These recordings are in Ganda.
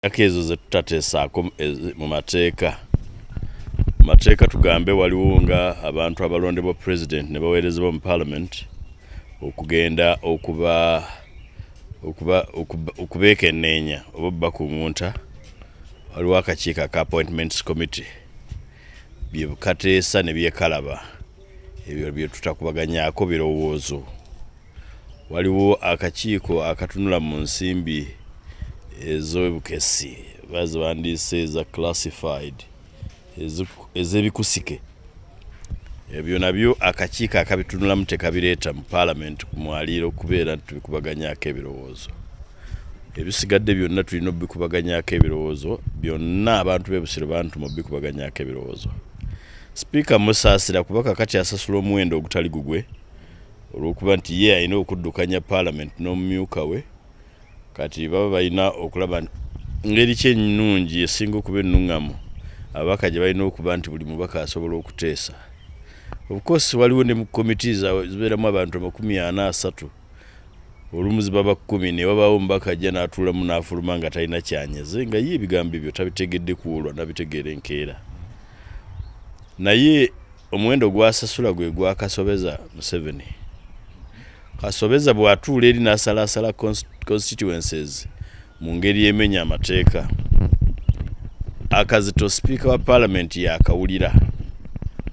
akezo ze tutatesaako mu mateeka tugambe waliwo nga abantu abalondebwa president ne baweerezebwa mu parliament okugenda okubeekenneenya oba bakuŋŋunta waliwo akakiiko aka appointments committee bye kateesa ne byekalaba ebyo bye tutakubaganyaako birowoozo. Waliwo akakiiko akatunula mu nsimbi ez'obukesi baziwandiise eza classified ez'ebikusike ebyo nabyo akakiiko akabitunulamu tekabireeta mu parliament ku mwaliiro okubeera nti tubikubaganyaako ebirowoozo. Ebisigadde byonna tulina obikubaganyaako ebirowoozo byonna abantu b'ebusiro bantuma obikubaganyaako ebirowoozo. Speaker Musaasira kuba kakati asasula omuwendo ogutali gugwe olw'okuba nti ye alina okuddukanya parliament n'omumyuka we kati baba balina okulaba ngeri ki ennungi esinga okuba ennuŋŋamu ababaka gye balina okuba nti buli mubaka asobola okuteesa. Of course waliwo ne mu committees zibeeramu abantu 43 olumu ziba 10 ne wabaawo omubaka ajja n'atuulamu n'afuluma nga talina kyanyeze nga ye ebigambo ebyo tabitegedde kuwolwa nabitegeera enkeera. Naye omuwendo gwasasula gwe gwa Kasobeza Museveni. Kasobeza bw'atuula eri n'asalaasala constituencies mu ngeri emenya amateeka. Akazito speaker wa parliament yakawulira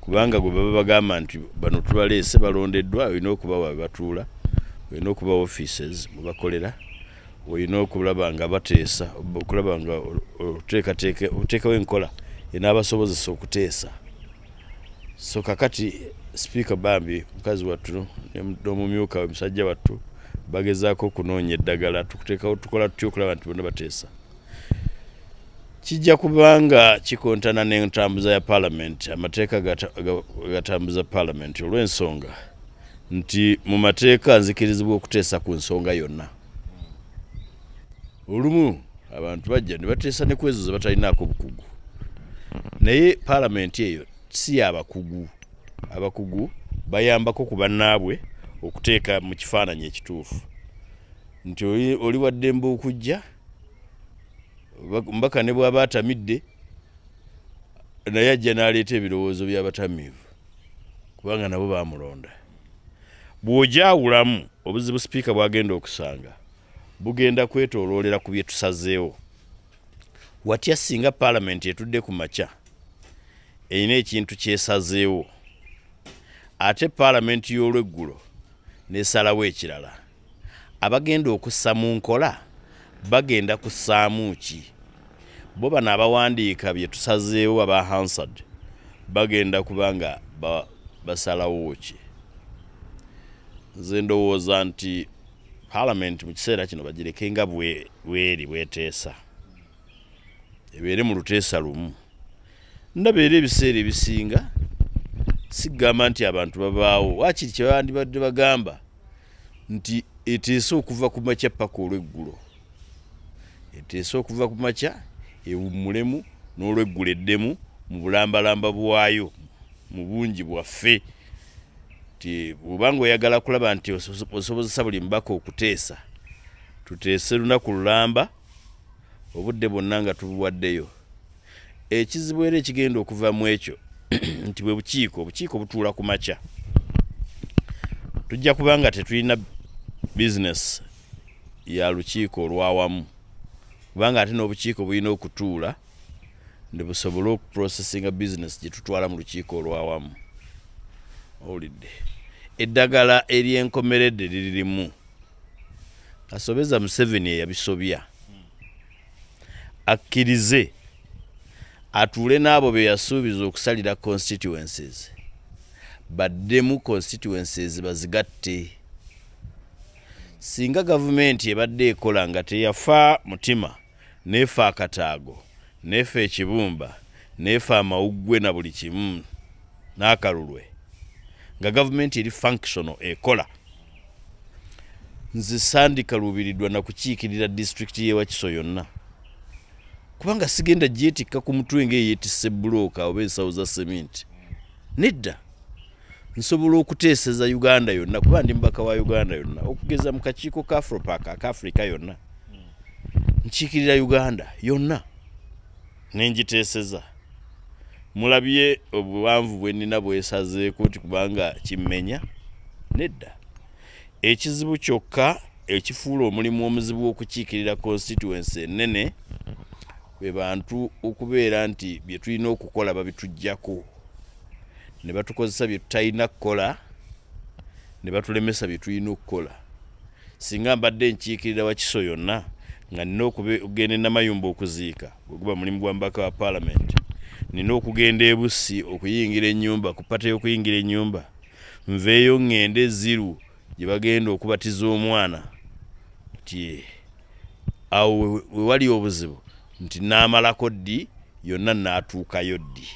kubanga gwe baba bagamba nti bano tubaleese balondeddwa olina okuba wa batuula olina okuba offices mu bakolera olina okulaba nga bateesa okulaba nga oteekawo enkola enaabasobozesa okuteesa. So kakati speaker Bambi mukazi wattu n'omumyuka we musajja wattu bagezaako okunoonya eddagala tukuteekawo tukola tutya okulaba nti bonna bateesa. Kijja kubanga kikontana n'entambuza ya parliament amateeka gatambuza parliament olw'ensonga nti mu mateeka nzikirizibwa okuteesa ku nsonga yonna. Olumu abantu bajja ne bateesa ne kwezo ze batalinaako bukugu naye parliament eyo si abakugu. Abakugu bayambako ku bannaabwe okuteeka mu kifaananyi ekituufu nti oli waddembe okujja mbaka ne bw'aba atamidde naye ajja n'aleeta ebirowoozo by'abatamiivu kubanga nabo baamulonda. Bw'ojaawulamu obuzibu sipiika bw'agenda okusanga bugenda kwetooloolera ku bye tusazeewo. Watya singa parliament etudde ku makya erina ekintu kyesazeewo ate parliament y'olweggulo n'esalawo ekirala abagenda okussa mu nkola bagenda kussaamu ki? Bo bano abawandiika bye tusazeewo aba Hansard bagenda kubanga basalawo ki? Nze ndowooza nti parliament mu kiseera kino bagireke nga bweri bweteesa ebeere mu luteesa lumu. Ndaba era ebiseera ebisinga sigamba nti abantu babaawo waakiri kye bandibadde bagamba nti eteesa okuva ku makya paka olw'eggulo. Eteesa okuva ku makya ewummulemu n'olw'eggulo eddemu mu bulambalamba bwayo mu bungi bwaffe ti bw'obanga oyagala kulaba nti osobozesa buli mbaka okuteesa tuteese lunaku lulamba obudde bwonna nga tubuwaddeyo. Ekizibu era ekigenda okuva mu ekyo nti bwe obukiiko butuula ku makya tujja kubanga tetulina business ya lukiiko olwawamu kubanga ate n'obukiiko bulina okutuula ne busobole okuprocessinga business gye tutwala mu lukiiko olwawamu. Owulidde eddagala ery'enkomeredde liririmu. Kasobeza Museveni eyabisobya akkirize atuule n'abo be yasuubiza okusalira constituencies baddemu constituencies bazigatte. Singa gavumenti ebadde ekola nga teyafa mutima neefa akataago neefa ekibumba neefa amawuggwe na buli kimu n'akalulwe nga gavumenti eri functional ekola nze sandikaluubiriddwa na kukiikirira district y'e Wakiso yonna kubanga sigenda gyetikka ku mutwe ng'eyeetisse bbulooka oba ensawo za cement. Nedda nsobola okuteeseza Uganda yonna kuba ndi mbaka wa Uganda yonna okugeza mu kakiiko ka Afropac aka Africa yonna nkiikirira Uganda yonna nenjiteeseza mulabye obuwanvu bwe nnina bwesazeeko nti kubanga kimmenya nedda ekizibu kyokka ekifuula omulimu omuzibu okukiikirira constituency ennene be bantu okubeera nti bye tulina okukola babitujjako ne batukozesa bye tutalina kukola ne batulemesa bye tulina okukola singa mbadde nkiikirira Wakiso yonna nga nina okugenda Namayumba okuziika bweguba mulimu gwa mbaka wa parliament nina okugenda e Bussi okuyingira ennyumba ku pata y'okuyingira ennyumba nveeyo ngende Ziru gye bagenda okubatiza omwana nti awo we wali obuzibu nti naamalako ddi yonna naatuukayo ddi.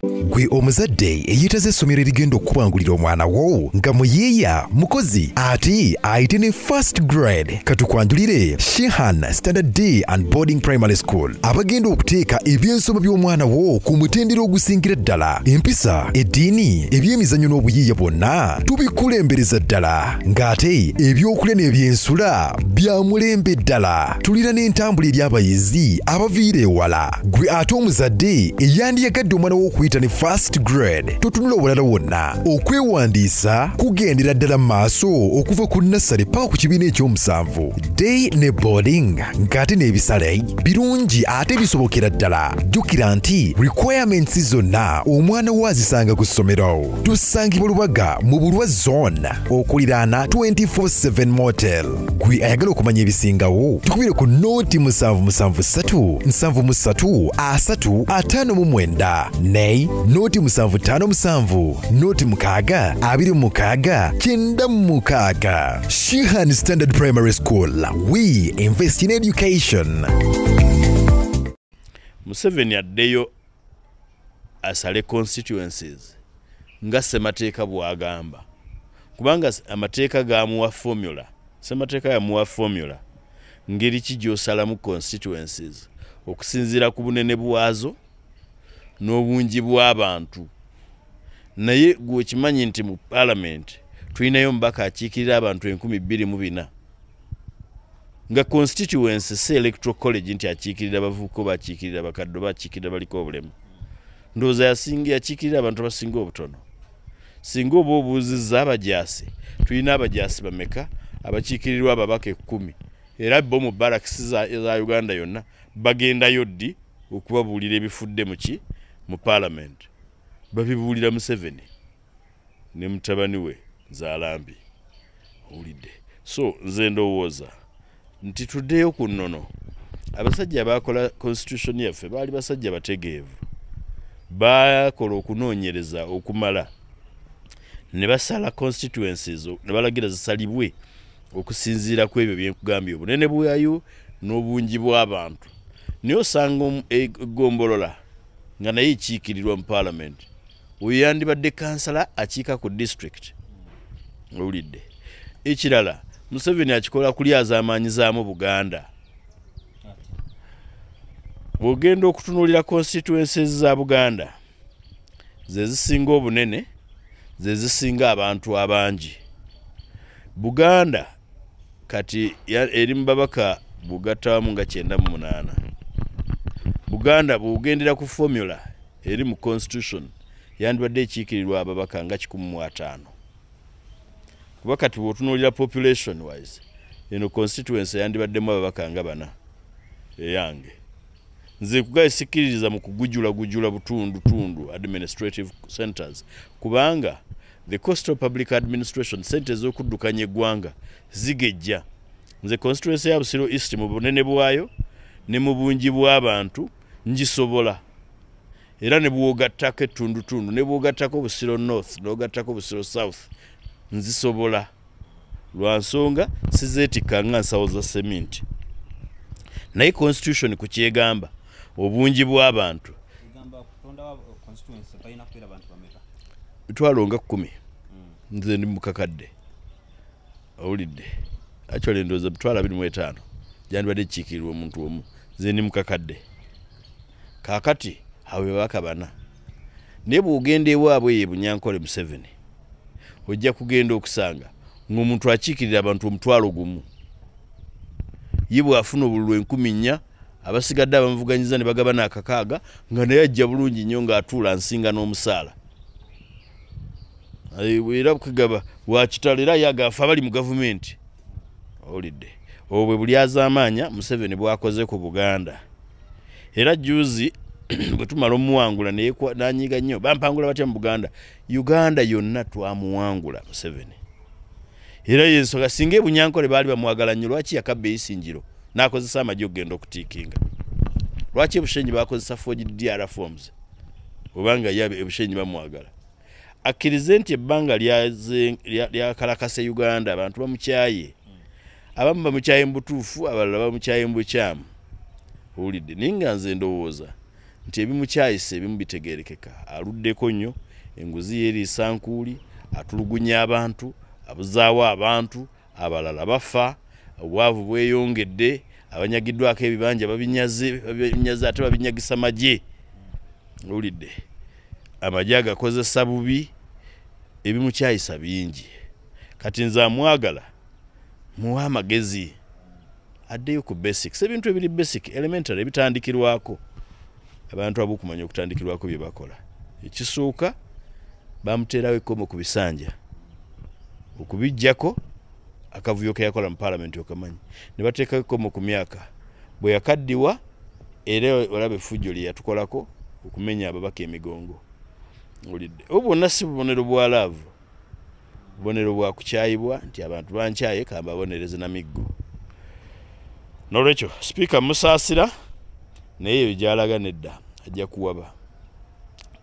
Gwe omuzadde eyitaze essomero erigenda okubangulira omwana wo nga muyiiya mukozi ate ayite ne first grade katukwanjulire Shehan Standard Day and Boarding Primary School abagenda okuteeka ebyensoma by'omwana wo ku mutendera ogusingira ddala empisa eddiini ebyemizannyo n'obuyiiya bwonna tubikulembereza ddala ng'ate ebyokulya n'ebyensula bya mulembe ddala tulira n'entambula eri abayizi abaviira ewala gwe ate omuzadde eyandiyagadde omwana wo okuyita ne first grade totunula obulala wonna okwewandiisa kugendera ddala maaso okuva ku nursery paka ku kibiina ekyomusanvu day ne boarding ng'ate n'ebisale birungi ate bisobokera ddala jjukira nti requirements zonna omwana wo azisanga ku ssomero tusangibwa Lubaga mu Bulwa zone okuliraana 24/7 motel gwe ayagala okumanya ebisingawo tukubire ku nooti 773 73 359 ne noti 757 noti 626 9 Shehan Standard Primary School. We invest in education. Museveni addeyo asale constituencies nga Ssemateeka bw'agamba kubanga amateeka gamuwa formula Ssemateeka yamuwa formula ngeri ki gy'osalamu constituencies okusinziira ku bunene bwazo n'obungi bw'abantu naye gwe kimanyi nti mu parliament tulinayo mbaka akiikirira abantu 24,000 nga constituency se electoral college nti akiikirira abavubuka oba akiikirira abakadde oba akiikirira baliko obulemu ndowooza yasinga akiikirira abantu abasinga obutono singa oba obuuzizza abajaasi tulina abajaasi bameka abakiikirirwa ababaka 10 era bo mu barracks za Uganda yonna bagendayo ddi okubabuulira ebifudde mu parliament babibuulira Museveni ne mutabani we Nzaalambi owulidde so nze ndowooza nti tuddeyo ku nnono abasajja abakola constitution yaffe baali basajja bategeevu bakola okunoonyereza okumala ne basala constituencies ne balagira zisalibwe okusinziira ku ebyo byenkugambye obunene bwayo n'obungi bw'abantu naye osanga egombolola nga naye ekiikirirwa mu parliament oyo yandibadde kansala akiika ku district owulidde ekirala Museveni akikola kulyaza amaanyizaamu Buganda bw'ogenda okutunuulira constituencies za Buganda ze zisinga obunene ze zisinga abantu abangi Buganda kati eri mu babaka bugattawamu nga 98 Buganda bw'ogendera ku formula eri mu constitution yandibadde ekiikirirwa ababaka nga 15 kuba kati bw'otunuulira population wise eno constituency yandibaddemu ababaka nga 4 eyange nze kugaye sikiririza mu kugujula butundu administrative centers kubanga the coastal public administration sente z'okuddukanya eggwanga zigejja nze constituency ya Busiro East mu bunene bwayo ne mu bungi bw'abantu ngisobola era ne bwogattako ettundutundu ne bwogattako Busiro North n'ogattako Busiro South nzisobola lwa nsonga sizeetikka nga nsawo za cement naye constitution ku kyegamba obungi bw'abantu mitwalo nga 10 nze ndi mukakadde owulidde actually ndowooza mitwalo 25 gyandibadde kiikirirwa omuntu omu nze ndi mukakadde kaakati awo babaka 4 naye bw'ogenda ewaabwe ye Bunyankole Museveni ojja kugenda okusanga ng'omuntu akiikirira abantu 1,000 yibwe afuna obululu 1000 abasigadde abamuvuganyiza ne bagabana akakaaga nga naye ajja bulungi nnyo ng'atuula nsinga n'omusaala era kugaba wakitalo era yagafa abali mu gavumenti olidde obwe buli azaamaanya Museveni bwakoze ku Buganda era juzi bwe tumala omuwangula nanyiga nnyo bampangula batya mu Uganda yonna twamuwangula Museveni era yensoga singa ebunyankole baali bamwagala nnyo lwaki yakabba eisingiro n'akozesa amagye okugenda okutiikinga lwaki ebushenyi bakozesa forged DR forms obanga yabe ebushenyi bamwagala akkirize nti ebbanga lyakalakase Uganda abantu bamukyaye abamu bamukyaye mu butuufu abalala bamukyaye mu bukyamu olidde ninga nze ndowooza nti ebimukyayise ebimu bitegeerekeka aluddeko nnyo enguzi yeriisa nkuuli atulugunya abantu abuzaawo abantu abalala bafa obwavu bweyongedde abanyagiddwako ebibanja babinyaze ate babinyagisa magye olidde amagye agakozesa bubi ebimukyayisa bingi kati nze amwagala muwa amagezi addeyo ku basics ebintu ebiri basic elementary ebitandikirwako abantu abokumanya okutandikirwako bye bakola ekisooka bamuteerawo ekkomo ku bisanja okubijjako akavuyo ke yakola mu parliament okamanyi ne bateekawo ekkomo ku myaka bwe yakaddiwa era olabe effujjo lye yatukolako okumenya ababaka emigongo olidde obwonna si bubonero bwa laavu bubonero bwa kukyayibwa nti abantu bankyaye kamba abonereze na miggo n'olwekyo sipiika musaasira naye ebyo gy'alaga nedda ajja kuwaba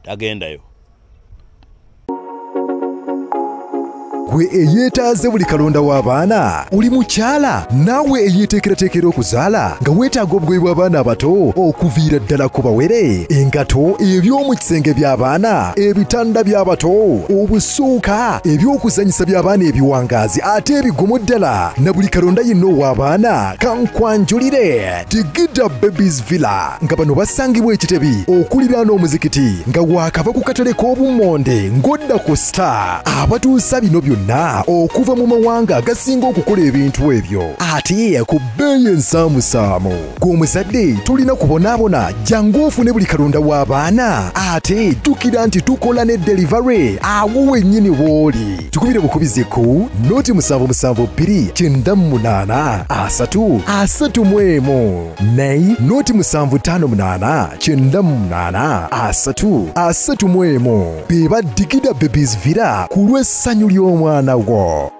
tagendayo gwe eyeetaaze buli kalonda w'abaana oli mukyala naawe eyeeteekerateekera okuzaala nga weetaaga obugoye bw'abaana abato okuviira ddala ku bawere engato eby'omu kisenge by'abaana ebitanda by'abato obusuuka eby'okuzanyisa by'abaana ebiwangaazi ate ebigumu ddala na buli kalonda yenna ow'abaana kankwanjulire Digida Babies Villa nga bano basangibwa ekitebi okuliraana omuzikiti nga waakava ku katale k'obummonde ng'odda ku Star abatuusa bino byonna okuva mu mawanga agasinga okukola ebintu ebyo ate ku bbeeyi ensaamusaamu gw'omuzadde tulina kubonaabona jangu ofune buli kalonda w'abaana ate jjukira nti tukola ne delivery awo wennyini w'oli tukubire bukubizi ku noti 7729 331 naye noti 7598 beba Digida Babies Villa ku lw'essanyu ly'omwana wo.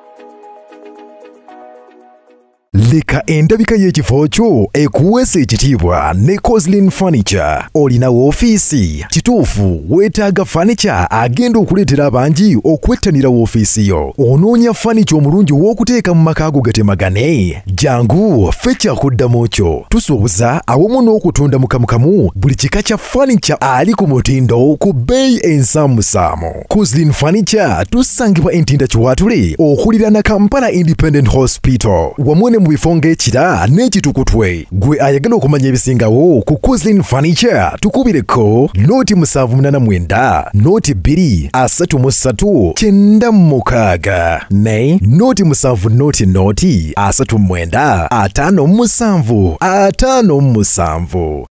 Leka endabika y'ekifo kyo ekuweesa ekitiibwa ne Coslin Furniture. Olina woofiisi kituufu weetaaga furniture agenda okuleetera abangi okwettanira woofiisi yo. Onoonya furniture omulungi w'okuteeka mu maka go gatemagane. Jangu ffe kyakuddamu kyo tusuubuza awamu n'okutunda mu kamu buli kika kya furniture ali ku mutindo ku bbeeyi ensaamusaamu. Coslin Furniture tusangibwa entinda kiwaatule okuliraana Kampala Independent Hospital wamu ne mu bifo ng'ekira n'ekitukutwe. Gwe ayagala okumanya ebisingawo ku Coslin Furniture tukubireko noti 789 noti 233 96 ne noti 7 noti 39 57 57.